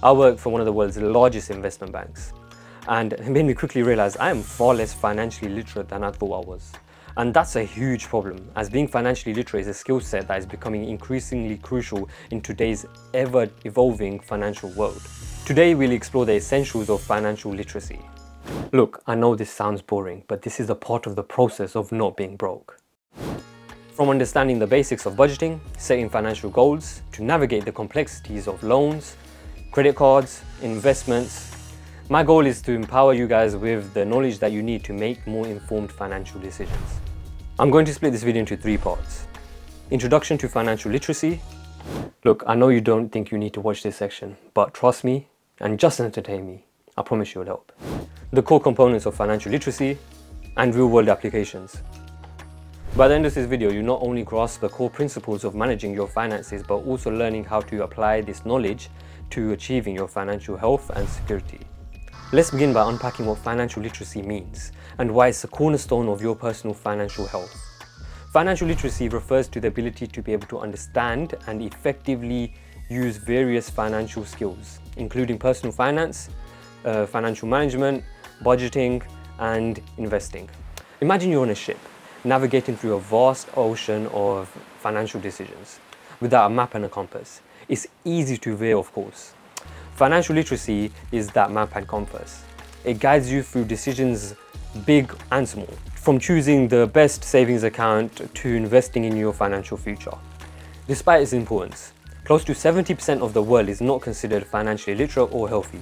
I work for one of the world's largest investment banks, and it made me quickly realize I am far less financially literate than I thought I was. And that's a huge problem, as being financially literate is a skill set that is becoming increasingly crucial in today's ever-evolving financial world. Today we'll explore the essentials of financial literacy. Look, I know this sounds boring, but this is a part of the process of not being broke. From understanding the basics of budgeting, setting financial goals, to navigate the complexities of loans, credit cards, investments, my goal is to empower you guys with the knowledge that you need to make more informed financial decisions. I'm going to split this video into 3 parts. Introduction to financial literacy. Look, I know you don't think you need to watch this section, but trust me and just entertain me. I promise you it'll help. The core components of financial literacy and real-world applications. By the end of this video, you not only grasp the core principles of managing your finances, but also learning how to apply this knowledge to achieving your financial health and security. Let's begin by unpacking what financial literacy means and why it's a cornerstone of your personal financial health. Financial literacy refers to the ability to be able to understand and effectively use various financial skills, including personal finance, financial management, budgeting, and investing. Imagine you're on a ship, navigating through a vast ocean of financial decisions without a map and a compass. It's easy to veer, of course. Financial literacy is that map and compass. It guides you through decisions big and small, from choosing the best savings account to investing in your financial future. Despite its importance, close to 70% of the world is not considered financially literate or healthy.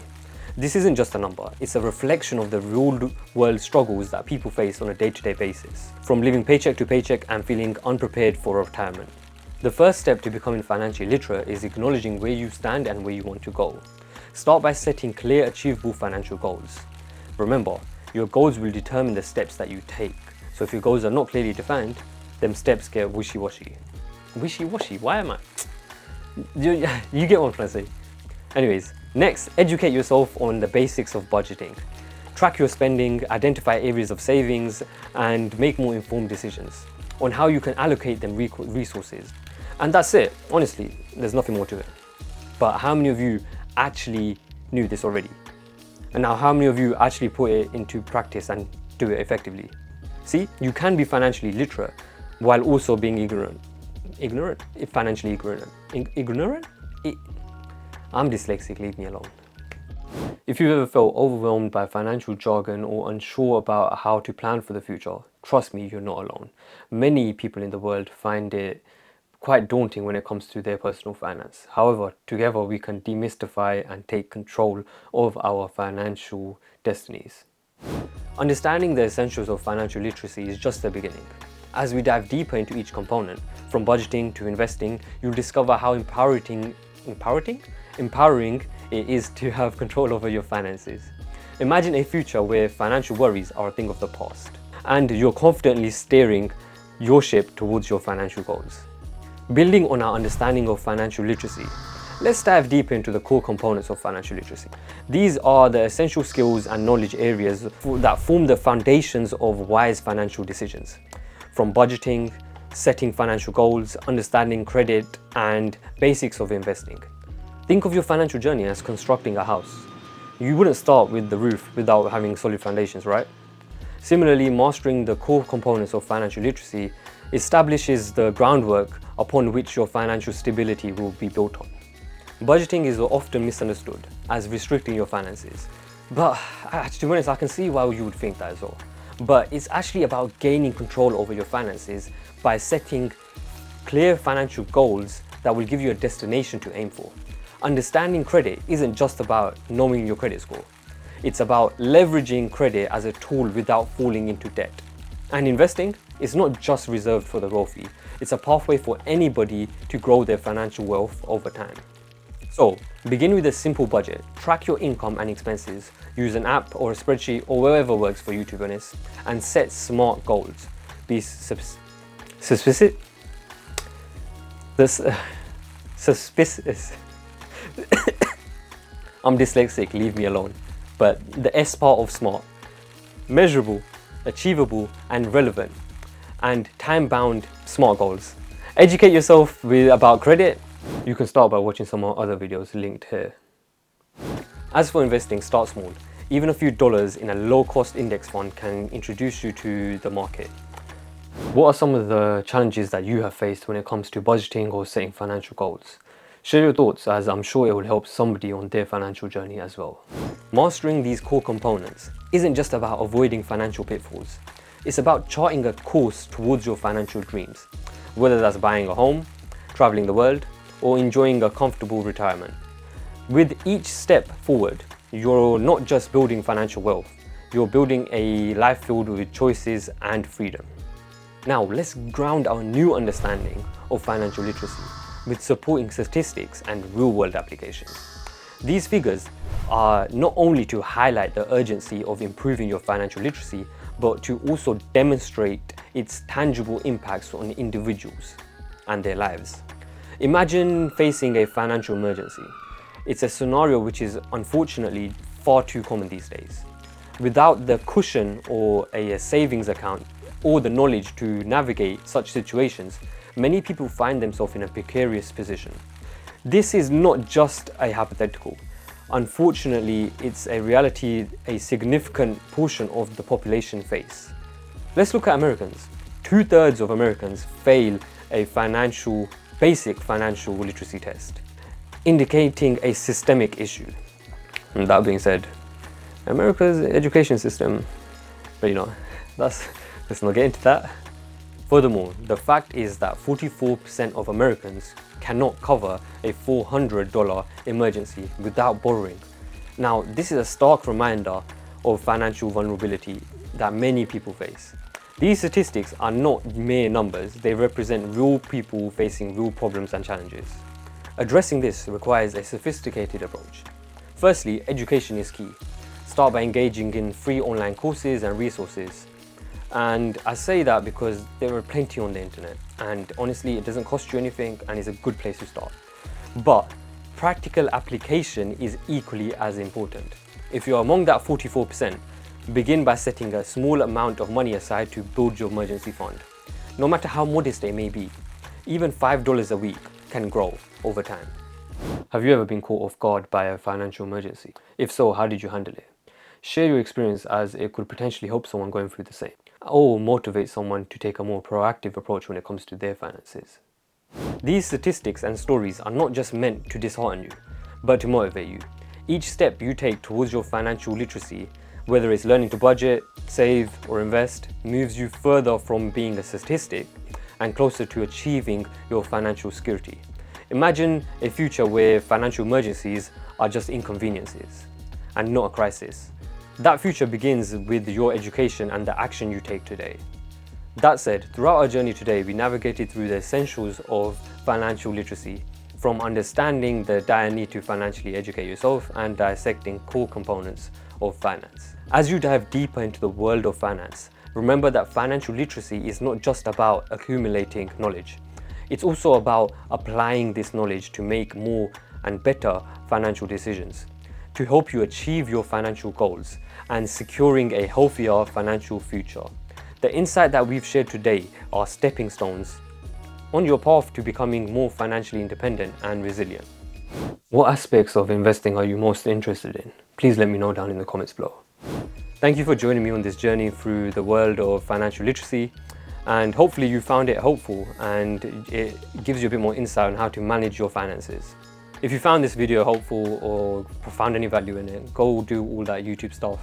This isn't just a number, it's a reflection of the real world struggles that people face on a day-to-day basis, from living paycheck to paycheck and feeling unprepared for retirement. The first step to becoming financially literate is acknowledging where you stand and where you want to go. Start by setting clear, achievable financial goals. Remember, your goals will determine the steps that you take. So if your goals are not clearly defined, them steps get wishy-washy. Wishy-washy? Why am I? You get what I'm trying to say. Anyways, next, educate yourself on the basics of budgeting. Track your spending, identify areas of savings, and make more informed decisions on how you can allocate them resources. And that's it. Honestly, there's nothing more to it. But how many of you actually knew this already? And now how many of you actually put it into practice and do it effectively? See, you can be financially literate while also being ignorant. Financially ignorant. Ignorant? I'm dyslexic, leave me alone. If you've ever felt overwhelmed by financial jargon or unsure about how to plan for the future, trust me, you're not alone. Many people in the world find it quite daunting when it comes to their personal finance. However, together we can demystify and take control of our financial destinies. Understanding the essentials of financial literacy is just the beginning. As we dive deeper into each component, from budgeting to investing, you'll discover how empowering it is to have control over your finances. Imagine a future where financial worries are a thing of the past, and you're confidently steering your ship towards your financial goals. Building on our understanding of financial literacy, let's dive deeper into the core components of financial literacy. These are the essential skills and knowledge areas that form the foundations of wise financial decisions. From budgeting, setting financial goals, understanding credit, and basics of investing. Think of your financial journey as constructing a house. You wouldn't start with the roof without having solid foundations, right? Similarly, mastering the core components of financial literacy establishes the groundwork upon which your financial stability will be built on. Budgeting is often misunderstood as restricting your finances, but to be honest, I can see why you would think that as well. But it's actually about gaining control over your finances by setting clear financial goals that will give you a destination to aim for. Understanding credit isn't just about knowing your credit score. It's about leveraging credit as a tool without falling into debt. And investing is not just reserved for the wealthy. It's a pathway for anybody to grow their financial wealth over time. So, begin with a simple budget. Track your income and expenses. Use an app or a spreadsheet or wherever works for you, to be honest, and set smart goals. Be suspicious. I'm dyslexic, leave me alone. But the S part of smart. Measurable, achievable, and relevant. And time-bound smart goals. Educate yourself about credit. You can start by watching some other videos linked here. As for investing, start small. Even a few dollars in a low-cost index fund can introduce you to the market. What are some of the challenges that you have faced when it comes to budgeting or setting financial goals? Share your thoughts, as I'm sure it will help somebody on their financial journey as well. Mastering these core components isn't just about avoiding financial pitfalls. It's about charting a course towards your financial dreams, whether that's buying a home, traveling the world, or enjoying a comfortable retirement. With each step forward, you're not just building financial wealth, you're building a life filled with choices and freedom. Now, let's ground our new understanding of financial literacy with supporting statistics and real-world applications. These figures are not only to highlight the urgency of improving your financial literacy, but to also demonstrate its tangible impacts on individuals and their lives. Imagine facing a financial emergency. It's a scenario which is unfortunately far too common these days. Without the cushion or a savings account or the knowledge to navigate such situations, many people find themselves in a precarious position. This is not just a hypothetical. Unfortunately, it's a reality a significant portion of the population face. Let's look at Americans. 2/3 of Americans fail a basic financial literacy test, indicating a systemic issue. And that being said, America's education system, but let's not get into that. Furthermore, the fact is that 44% of Americans cannot cover a $400 emergency without borrowing. Now, this is a stark reminder of financial vulnerability that many people face. These statistics are not mere numbers, they represent real people facing real problems and challenges. Addressing this requires a sophisticated approach. Firstly, education is key. Start by engaging in free online courses and resources. And I say that because there are plenty on the internet, and honestly it doesn't cost you anything and is a good place to start. But practical application is equally as important. If you're among that 44%, begin by setting a small amount of money aside to build your emergency fund. No matter how modest it may be, even $5 a week can grow over time. Have you ever been caught off guard by a financial emergency? If so, how did you handle it? Share your experience, as it could potentially help someone going through the same, or motivate someone to take a more proactive approach when it comes to their finances. These statistics and stories are not just meant to dishearten you, but to motivate you. Each step you take towards your financial literacy, whether it's learning to budget, save, or invest, moves you further from being a statistic and closer to achieving your financial security. Imagine a future where financial emergencies are just inconveniences and not a crisis. That future begins with your education and the action you take today. That said, throughout our journey today, we navigated through the essentials of financial literacy, from understanding the dire need to financially educate yourself and dissecting core components of finance. As you dive deeper into the world of finance, remember that financial literacy is not just about accumulating knowledge. It's also about applying this knowledge to make more and better financial decisions, to help you achieve your financial goals and securing a healthier financial future. The insight that we've shared today are stepping stones on your path to becoming more financially independent and resilient. What aspects of investing are you most interested in? Please let me know down in the comments below. Thank you for joining me on this journey through the world of financial literacy, and hopefully you found it helpful and it gives you a bit more insight on how to manage your finances. If you found this video helpful or found any value in it, go do all that YouTube stuff.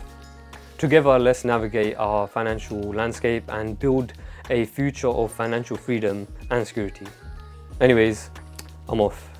Together, let's navigate our financial landscape and build a future of financial freedom and security. Anyways, I'm off.